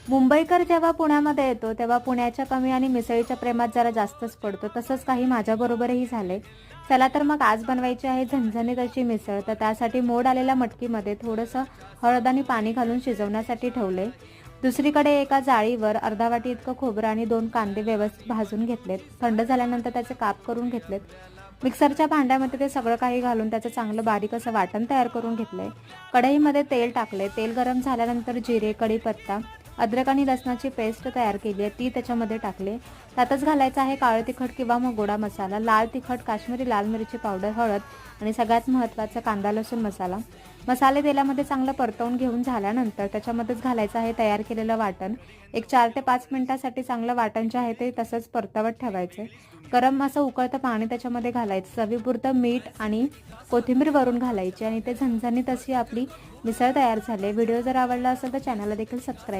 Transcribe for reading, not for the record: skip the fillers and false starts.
मुंबईकर जेव्हा पुण्यामध्ये येतो तेव्हा पुण्याच्या कमी आणि मिसळीच्या प्रेमात जरा जास्तच पडतो. तसंच काही माझ्याबरोबरही झालंय. चला तर मग आज बनवायची आहे झणझणीत अशी मिसळ. तर त्यासाठी मोड आलेल्या मटकीमध्ये थोडंसं हळद आणि पाणी घालून शिजवण्यासाठी ठेवले. दुसरीकडे एका जाळीवर अर्धा वाटी इतकं खोबरं आणि 2 कांदे व्यवस्थित भाजून घेतलेत. थंड झाल्यानंतर त्याचे काप करून घेतलेत. मिक्सरच्या भांड्यामध्ये ते सगळं काही घालून त्याचं चांगलं बारीक असं वाटण तयार करून घेतलंय. कढईमध्ये तेल टाकले. तेल गरम झाल्यानंतर जिरे, कढीपत्ता, अद्रक आणि लसणाची पेस्ट तयार केली आहे ती त्याच्यामध्ये टाकले. त्यातच घालायचा आहे काळं तिखट किंवा मग गोडा मसाला, लाल तिखट, काश्मीरी लाल मिरची पावडर, हळद आणि सगळ्यात महत्त्वाचा कांदा लसूण मसाला. मसाले तेलामध्ये चांगलं परतवून घेऊन झाल्यानंतर त्याच्यामध्येच घालायचं आहे तयार केलेलं वाटण. एक 4 ते 5 मिनिटासाठी चांगलं वाटण जे आहे ते तसंच परतवत ठेवायचं. गरम असं उकळतं पाणी त्याच्यामध्ये घालायचं. चवीपुरतं मीठ आणि कोथिंबीर वरून घालायची आणि ते झणझणीत अशी आपली मिसळ तयार झाली. व्हिडिओ जर आवडला असेल तर चॅनलला देखील सबस्क्राईब